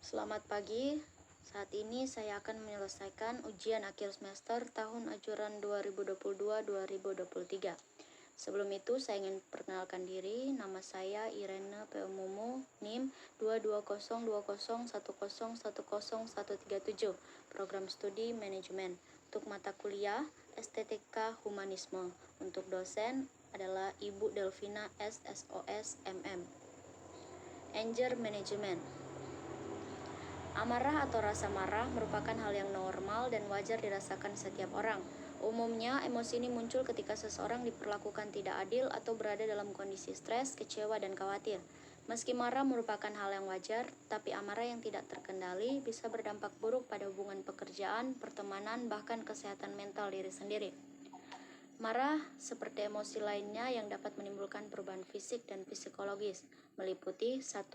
Selamat pagi. Saat ini saya akan menyelesaikan ujian akhir semester tahun ajaran 2022-2023. Sebelum itu, saya ingin perkenalkan diri. Nama saya Irene P. Mumu, NIM 22020101037, Program Studi Manajemen. Untuk mata kuliah, STTK Humanisme. Untuk dosen adalah Ibu Delvina SSOS MM. Anger Management. Amarah atau rasa marah merupakan hal yang normal dan wajar dirasakan setiap orang. Umumnya, emosi ini muncul ketika seseorang diperlakukan tidak adil atau berada dalam kondisi stres, kecewa, dan khawatir. Meski marah merupakan hal yang wajar, tapi amarah yang tidak terkendali bisa berdampak buruk pada hubungan pekerjaan, pertemanan, bahkan kesehatan mental diri sendiri. Marah, seperti emosi lainnya yang dapat menimbulkan perubahan fisik dan psikologis, meliputi 1.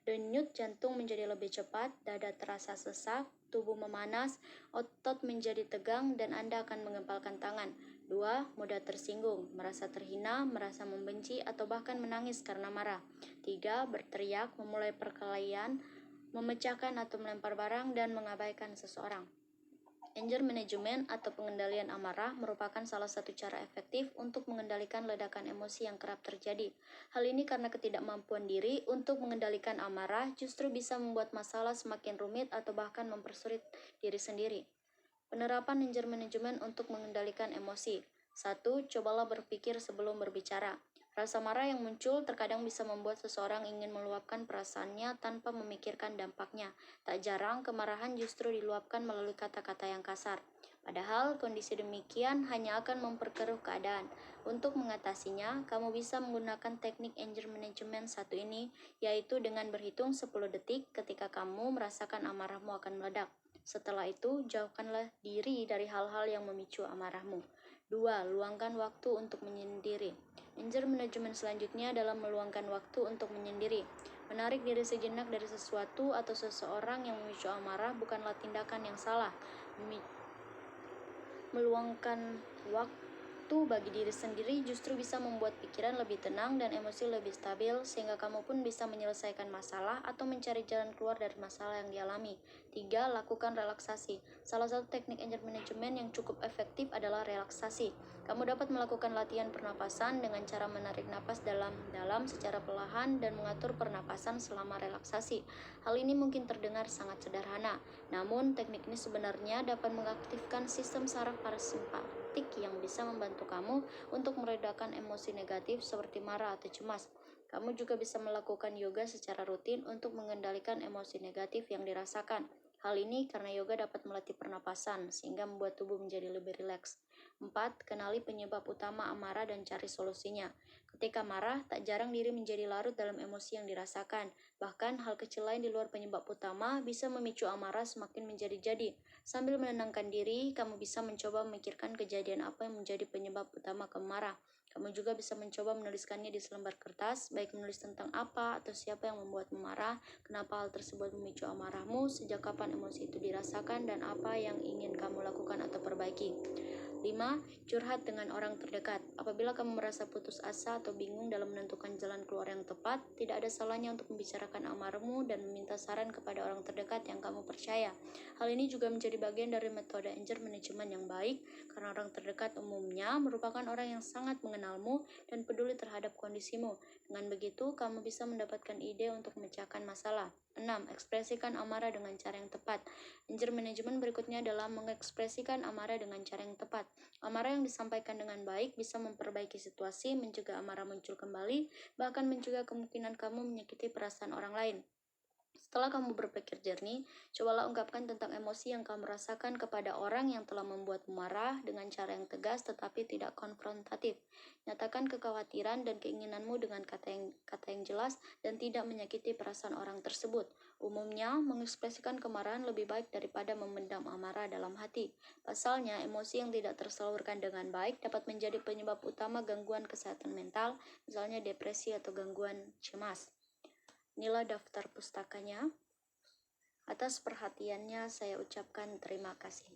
Denyut jantung menjadi lebih cepat, dada terasa sesak, tubuh memanas, otot menjadi tegang, dan Anda akan mengepalkan tangan. 2. Mudah tersinggung, merasa terhina, merasa membenci, atau bahkan menangis karena marah. 3. Berteriak, memulai perkelahian, memecahkan atau melempar barang, dan mengabaikan seseorang. Anger management atau pengendalian amarah merupakan salah satu cara efektif untuk mengendalikan ledakan emosi yang kerap terjadi. Hal ini karena ketidakmampuan diri untuk mengendalikan amarah justru bisa membuat masalah semakin rumit atau bahkan mempersulit diri sendiri. Penerapan anger management untuk mengendalikan emosi. 1. Cobalah berpikir sebelum berbicara. Rasa marah yang muncul terkadang bisa membuat seseorang ingin meluapkan perasaannya tanpa memikirkan dampaknya. Tak jarang, kemarahan justru diluapkan melalui kata-kata yang kasar. Padahal, kondisi demikian hanya akan memperkeruh keadaan. Untuk mengatasinya, kamu bisa menggunakan teknik anger management satu ini, yaitu dengan berhitung 10 detik ketika kamu merasakan amarahmu akan meledak. Setelah itu, jauhkanlah diri dari hal-hal yang memicu amarahmu. 2. Luangkan waktu untuk menyendiri. Anger management selanjutnya adalah meluangkan waktu untuk menyendiri. Menarik diri sejenak dari sesuatu atau seseorang yang memicu amarah bukanlah tindakan yang salah. Meluangkan waktu bagi diri sendiri justru bisa membuat pikiran lebih tenang dan emosi lebih stabil, sehingga kamu pun bisa menyelesaikan masalah atau mencari jalan keluar dari masalah yang dialami. 3. Lakukan relaksasi. Salah satu teknik anger management yang cukup efektif adalah relaksasi. Kamu dapat melakukan latihan pernapasan dengan cara menarik napas dalam-dalam secara perlahan dan mengatur pernapasan selama relaksasi. Hal ini mungkin terdengar sangat sederhana, namun teknik ini sebenarnya dapat mengaktifkan sistem saraf parasimpatik yang bisa membantu kamu untuk meredakan emosi negatif seperti marah atau cemas. Kamu juga bisa melakukan yoga secara rutin untuk mengendalikan emosi negatif yang dirasakan. Hal ini karena yoga dapat melatih pernapasan sehingga membuat tubuh menjadi lebih rileks. 4. Kenali penyebab utama amarah dan cari solusinya. Ketika marah, tak jarang diri menjadi larut dalam emosi yang dirasakan. Bahkan hal kecil lain di luar penyebab utama bisa memicu amarah semakin menjadi-jadi. Sambil menenangkan diri, kamu bisa mencoba memikirkan kejadian apa yang menjadi penyebab utama kamu marah. Kamu juga bisa mencoba menuliskannya di selembar kertas, baik menulis tentang apa atau siapa yang membuatmu marah, kenapa hal tersebut memicu amarahmu, sejak kapan emosi itu dirasakan, dan apa yang ingin kamu lakukan atau perbaiki. 5. Curhat dengan orang terdekat. Apabila kamu merasa putus asa atau bingung dalam menentukan jalan keluar yang tepat, tidak ada salahnya untuk membicarakan amarahmu dan meminta saran kepada orang terdekat yang kamu percaya. Hal ini juga menjadi bagian dari metode anger management yang baik, karena orang terdekat umumnya merupakan orang yang sangat mengenalmu dan peduli terhadap kondisimu. Dengan begitu, kamu bisa mendapatkan ide untuk memecahkan masalah. 6. Ekspresikan amarah dengan cara yang tepat. Anger management berikutnya adalah mengekspresikan amarah dengan cara yang tepat. Amarah yang disampaikan dengan baik bisa memperbaiki situasi, mencegah amarah muncul kembali, bahkan mencegah kemungkinan kamu menyakiti perasaan orang lain. Setelah kamu berpikir jernih, cobalah ungkapkan tentang emosi yang kamu rasakan kepada orang yang telah membuatmu marah dengan cara yang tegas tetapi tidak konfrontatif. Nyatakan kekhawatiran dan keinginanmu dengan kata yang jelas dan tidak menyakiti perasaan orang tersebut. Umumnya, mengekspresikan kemarahan lebih baik daripada memendam amarah dalam hati. Pasalnya, emosi yang tidak tersalurkan dengan baik dapat menjadi penyebab utama gangguan kesehatan mental, misalnya depresi atau gangguan cemas. Inilah daftar pustakanya. Atas perhatiannya saya ucapkan terima kasih.